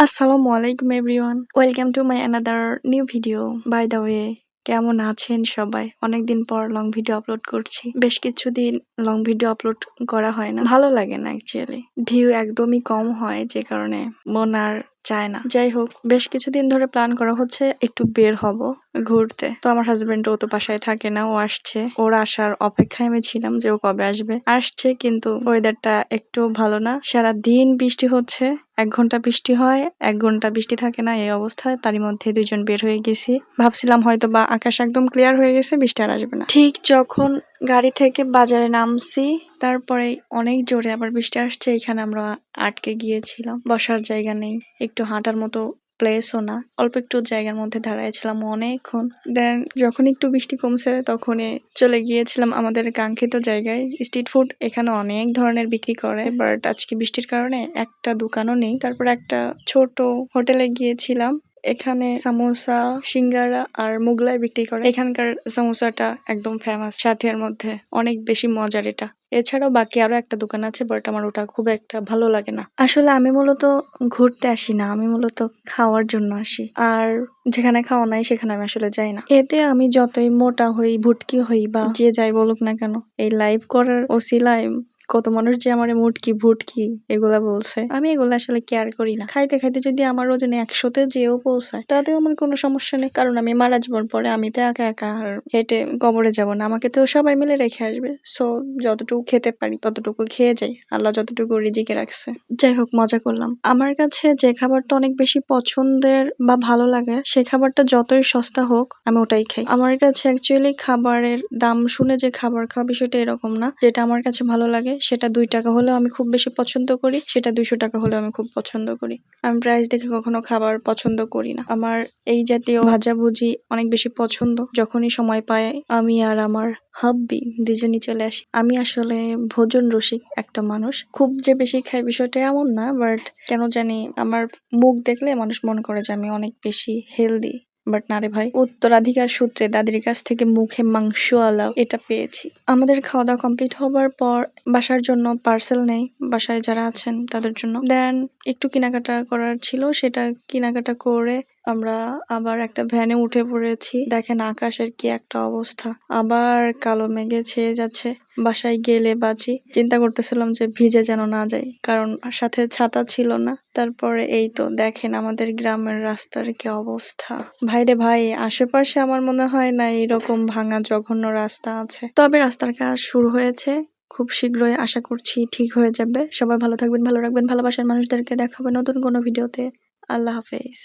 আসসালামু আলাইকুম everyone. Welcome to my another new video. By the way, কেমন আছেন সবাই? অনেকদিন পর লং ভিডিও আপলোড করছি। বেশ কিছুদিন লং ভিডিও আপলোড করা হয় না, ভালো লাগে না অ্যাকচুয়ালি। ভিউ একদমই কম হয়, যে কারণে মন আর চায় না। যাই হোক, বেশ কিছুদিন ধরে প্ল্যান করা হচ্ছে একটু বের হব ঘুরতে। তো আমার হাজবেন্ড ও তো বাসায় থাকে না, ও আসছে। ওর আসার অপেক্ষায় আমি ছিলাম যে ও কবে আসবে। আসছে, কিন্তু ওয়েদারটা একটু ভালো না। সারা দিন বৃষ্টি হচ্ছে, 1 ঘন্টা বৃষ্টি হয়, 1 ঘন্টা বৃষ্টি থাকে না, এই অবস্থায়। তারই মধ্যে দুইজন বের হয়ে গেছি। ভাবছিলাম হয়তো বা আকাশ একদম ক্লিয়ার হয়ে গেছে, বৃষ্টি আর আসবে না। ঠিক যখন গাড়ি থেকে বাজারে নামছি, তারপরে অনেক জোরে আবার বৃষ্টি আসছে। এখানে আমরা আটকে গিয়েছিলাম, বসার জায়গা নেই, একটু হাঁটার মতো প্লেসও না, অল্প একটু জায়গার মধ্যে দাঁড়াইছিলাম অনেকক্ষণ। দেন যখন একটু বৃষ্টি কমছে, তখনই চলে গিয়েছিলাম আমাদের কাঙ্ক্ষিত জায়গায়, স্ট্রিট ফুড। এখানে অনেক ধরনের বিক্রি করে, বাট আজকে বৃষ্টির কারণে একটা দোকানও নেই। তারপর একটা ছোট হোটেলে গিয়েছিলাম। এখানে সামোসা, সিঙ্গারা আর মোগলাই বিক্রি করে। এখানকার সামোসাটা একদম ফেমাস, সাথিয়ার মধ্যে অনেক বেশি মজার এটা। এছাড়াও বাকি আরো একটা দোকান আছে, বাট আমার ওটা খুব একটা ভালো লাগে না। আসলে আমি মূলত ঘুরতে আসি না, আমি মূলত খাওয়ার জন্য আসি। আর যেখানে খাওয়া নাই সেখানে আমি আসলে যাই না। এতে আমি যতই মোটা হই, ভুটকি হই, বা যে যাই বলুক না কেন, এই লাইভ করার ওসিলায় কত মানুষ যে আমার মুটকি ভুটকি এগুলা বলছে। আমি এগুলা আসলে কেয়ার করি না। খাইতে খাইতে যদি আমার ওজন 100-তে যেও পৌঁছায়, তাতেও আমার কোনো সমস্যা নেই। কারণ আমি মারা যাবার পরে আমি তো একা একা আর হেঁটে কবরে যাব না, আমাকে তো সবাই মিলে রেখে আসবে। সো যতটুকু খেতে পারি ততটুকু খেয়ে যাই, আল্লাহ যতটুকু রিজিকে রাখছে। যাই হোক, মজা করলাম। আমার কাছে যে খাবারটা অনেক বেশি পছন্দের বা ভালো লাগে, সে খাবারটা যতই সস্তা হোক আমি ওটাই খাই। আমার কাছে অ্যাকচুয়ালি খাবারের দাম শুনে যে খাবার খাওয়া বিষয়টা এরকম না। যেটা আমার কাছে ভালো লাগে সেটা 2 টাকা হলেও আমি খুব বেশি পছন্দ করি, সেটা 200 টাকা হলেও আমি খুব পছন্দ করি। আমি প্রাইস দেখে কখনো খাবার পছন্দ করি না। আমার এই জাতীয় ভাজাভুজি অনেক বেশি পছন্দ। যখনই সময় পাই আমি আর আমার হাব্বি দুজনই চলে আসি। আমি আসলে ভোজন রসিক একটা মানুষ, খুব যে বেশি খাই বিষয়টা এমন না, বাট কেন জানি আমার মুখ দেখলে মানুষ মনে করে যে আমি অনেক বেশি হেলদি। বাট না রে ভাই, উত্তরাধিকার সূত্রে দাদির কাছ থেকে মুখে মাংসওয়ালা এটা পেয়েছি। আমাদের খাওয়া দাওয়া কমপ্লিট হবার পর বাসার জন্য পার্সেল নেই, বাসায় যারা আছেন তাদের জন্য। দেন একটু কেনাকাটা করার ছিল, সেটা কেনাকাটা করে আমরা আবার একটা ভ্যানে উঠে পড়েছি। দেখেন আকাশের কি একটা অবস্থা, আবার কালো মেঘে ছেয়ে যাচ্ছে। বাসায় গেলে বাঁচি, চিন্তা করতেছিলাম যে ভিজে যেন না যাই, কারণ সাথে ছাতা ছিল না। তারপরে এই তো দেখেন আমাদের গ্রামের রাস্তার কি অবস্থা। ভাইরে ভাই, আশেপাশে আমার মনে হয় না এরকম ভাঙা জঘন্য রাস্তা আছে। তবে রাস্তার কাজ শুরু হয়েছে, খুব শীঘ্রই আশা করছি ঠিক হয়ে যাবে। সবাই ভালো থাকবেন, ভালো রাখবেন ভালোবাসার মানুষদেরকে। দেখা হবে নতুন কোনো ভিডিওতে। আল্লাহ হাফেজ।